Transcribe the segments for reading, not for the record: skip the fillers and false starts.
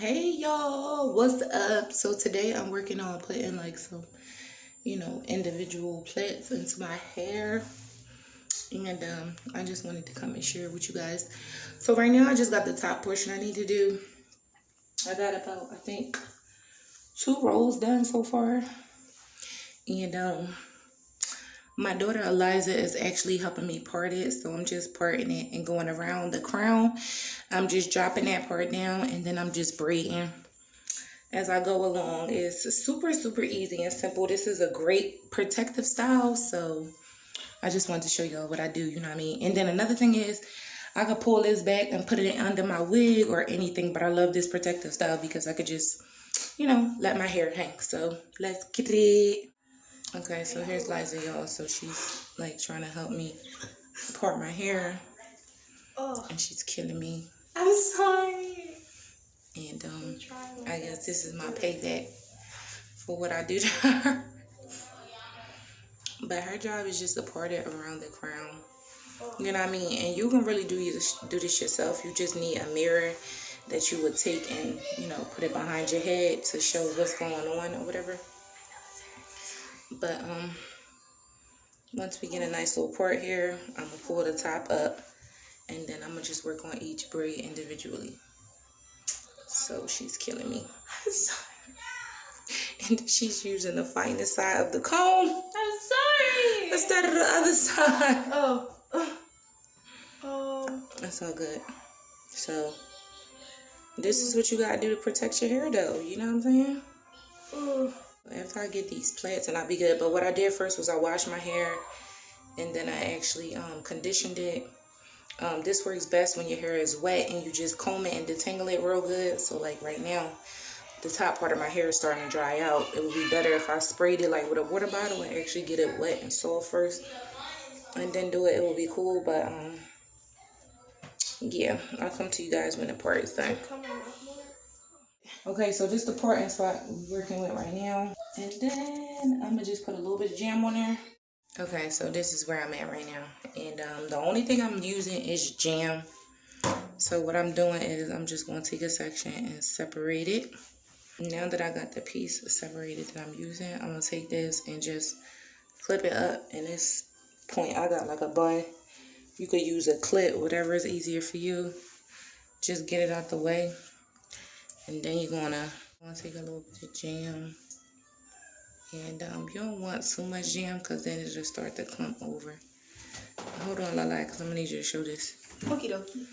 Hey y'all, what's up? So today I'm working on putting like some, individual plaits into my hair. And I just wanted to come and share with you guys. So right now I just got the top portion I need to do. I got about, I think, 2 rows done so far. And my daughter Eliza is actually helping me part it. So I'm just parting it and going around the crown. I'm just dropping that part down and then I'm just braiding as I go along. It's super, super easy and simple. This is a great protective style. So I just wanted to show y'all what I do, you know what I mean? And then another thing is I could pull this back and put it under my wig or anything. But I love this protective style because I could just, let my hair hang. So let's get it. Okay, so here's Liza, y'all. So she's like trying to help me part my hair. Oh. And she's killing me. I'm sorry. And I guess this is my payback for what I do to her. But her job is just to part it around the crown. You know what I mean? And you can really do this yourself. You just need a mirror that you would take and, put it behind your head to show what's going on or whatever. But once we get a nice little part here, I'm going to pull the top up. And then I'm going to just work on each braid individually. So she's killing me. I'm sorry. And she's using the finest side of the comb. I'm sorry. Instead of the other side. That's all good. So this is what you got to do to protect your hair though. You know what I'm saying? After I get these plaits and I'll be good. But what I did first was I washed my hair. And then I actually conditioned it. This works best when your hair is wet and you just comb it and detangle it real good. So like right now, the top part of my hair is starting to dry out. It would be better if I sprayed it like with a water bottle and actually get it wet and soft first. And then do it. It will be cool. But yeah, I'll come to you guys when the part is done. Okay, so this is the parting spot we're working with right now. And then I'm going to just put a little bit of jam on there. Okay, so this is where I'm at right now. And the only thing I'm using is jam. So what I'm doing is I'm just going to take a section and separate it. Now that I got the piece separated that I'm using, I'm going to take this and just clip it up. And this point, I got like a bun. You could use a clip, whatever is easier for you. Just get it out the way. And then you're going to take a little bit of jam. And you don't want so much jam because then it'll start to clump over. Hold on, Lala, because I'm going to need you to show this. Okie dokie.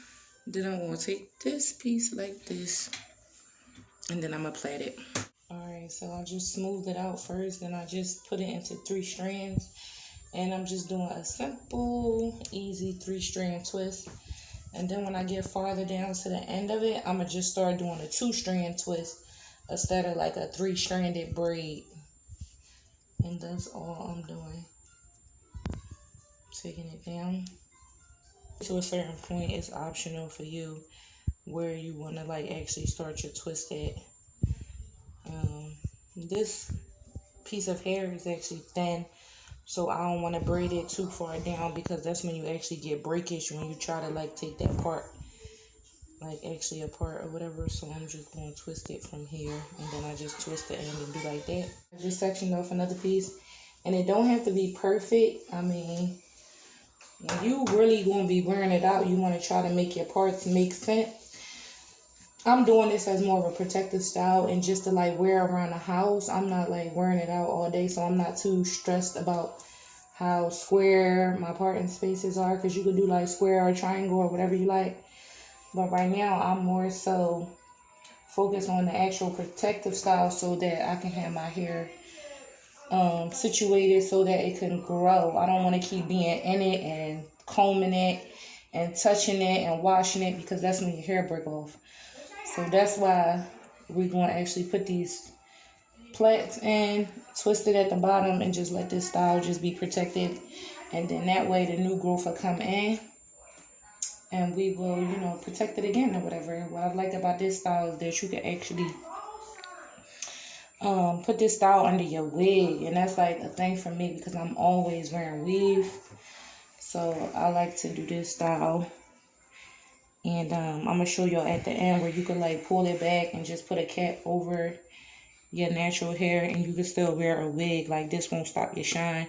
Then I'm going to take this piece like this. And then I'm going to plait it. Alright, so I just smoothed it out first. Then I just put it into 3 strands. And I'm just doing a simple, easy 3-strand twist. And then when I get farther down to the end of it, I'm going to just start doing a 2-strand twist instead of like a 3-stranded braid. And that's all I'm doing. Taking it down. To a certain point, it's optional for you where you want to like actually start your twist at. This piece of hair is actually thin. So I don't want to braid it too far down because that's when you actually get breakage when you try to like take that part like actually apart or whatever. So I'm just going to twist it from here and then I just twist the end and do like that. I just sectioned off another piece and it don't have to be perfect. I mean, when you really going to be wearing it out, you want to try to make your parts make sense. I'm doing this as more of a protective style and just to like wear around the house. I'm not like wearing it out all day, so I'm not too stressed about how square my parting spaces are because you could do like square or triangle or whatever you like. But right now I'm more so focused on the actual protective style so that I can have my hair situated so that it can grow. I don't want to keep being in it and combing it and touching it and washing it because that's when your hair break off. So that's why we're going to actually put these plaits in, twist it at the bottom, and just let this style just be protected. And then that way the new growth will come in. And we will, protect it again or whatever. What I like about this style is that you can actually put this style under your wig. And that's like a thing for me because I'm always wearing weave. So I like to do this style. And I'm going to show y'all at the end where you can like pull it back and just put a cap over your natural hair, and you can still wear a wig. Like, this won't stop your shine.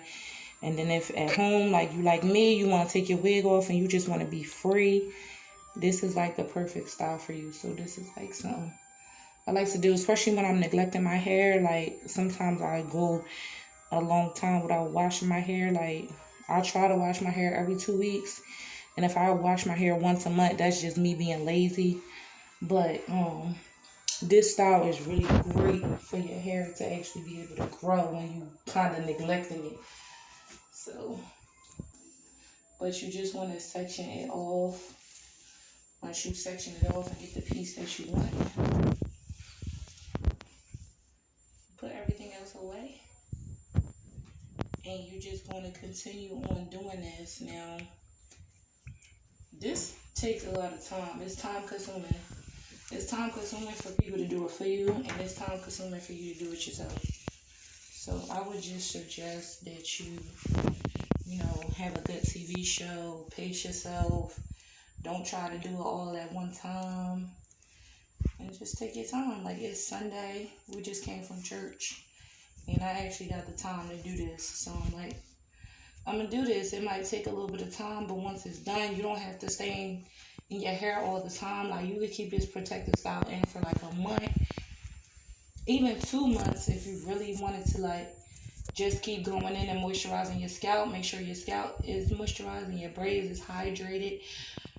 And then if at home, like you like me, you want to take your wig off and you just want to be free, this is like the perfect style for you. So this is like something I like to do, especially when I'm neglecting my hair. Like, sometimes I go a long time without washing my hair. Like, I try to wash my hair every 2 weeks. And if I wash my hair once a month, that's just me being lazy. But this style is really great for your hair to actually be able to grow when you kind of neglecting it. So, but you just want to section it off. Once you section it off and get the piece that you want, put everything else away. And you just want to continue on doing this. Now, this takes a lot of time. It's time consuming. It's time consuming for people to do it for you, and it's time consuming for you to do it yourself. So I would just suggest that you have a good TV show, pace yourself. Don't try to do it all at one time. And just take your time. Like, it's Sunday. We just came from church. And I actually got the time to do this. So I'm like, I'm going to do this. It might take a little bit of time, but once it's done, you don't have to stay in your hair all the time. Like, you could keep this protective style in for like a month, even 2 months if you really wanted to, like, just keep going in and moisturizing your scalp. Make sure your scalp is moisturized and your braids is hydrated.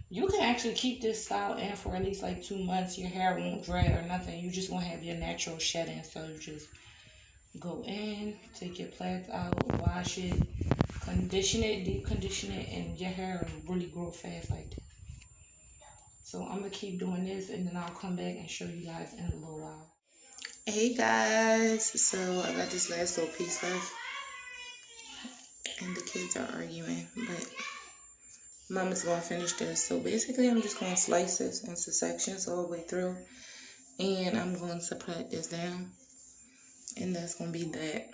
You can actually keep this style in for at least like 2 months. Your hair won't dry or nothing. You just won't have your natural shedding. So you just go in, take your plaits out, wash it, condition it, deep condition it, and your hair will really grow fast like that. So I'm going to keep doing this, and then I'll come back and show you guys in a little while. Hey guys, so I got this last little piece left, and the kids are arguing, but Mama's going to finish this. So basically, I'm just going to slice this into sections all the way through, and I'm going to put this down, and that's going to be that.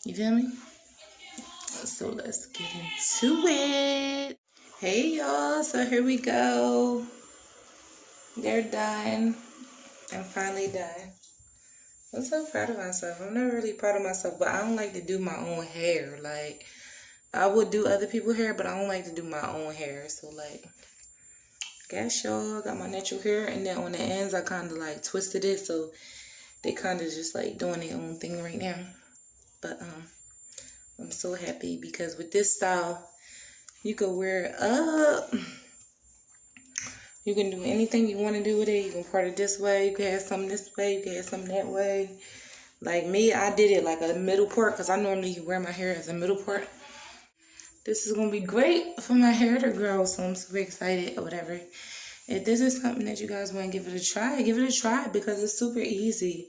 You feel me? So let's get into it. Hey y'all, so here we go. They're done. I'm finally done. I'm so proud of myself. I'm not really proud of myself, but I don't like to do my own hair. Like, I would do other people's hair, but I don't like to do my own hair. So, like, guess y'all, got my natural hair, and then on the ends, I kind of, like, twisted it, so they kind of just, like, doing their own thing right now. But, I'm so happy because with this style, you can wear it up. You can do anything you want to do with it. You can part it this way. You can have some this way. You can have some that way. Like me, I did it like a middle part because I normally wear my hair as a middle part. This is going to be great for my hair to grow, so I'm super excited or whatever. If this is something that you guys want to give it a try because it's super easy.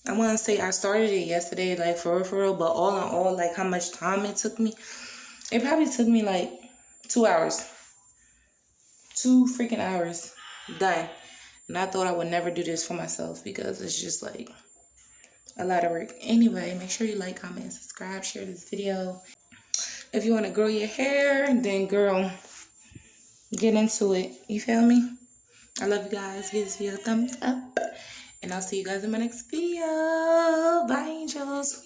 I want to say I started it yesterday, like for real, but all in all, like how much time it took me. It probably took me like 2 hours. 2 freaking hours done. And I thought I would never do this for myself because it's just like a lot of work. Anyway, make sure you like, comment, subscribe, share this video. If you want to grow your hair, then girl, get into it. You feel me? I love you guys. Give this video a thumbs up. And I'll see you guys in my next video. Bye, angels.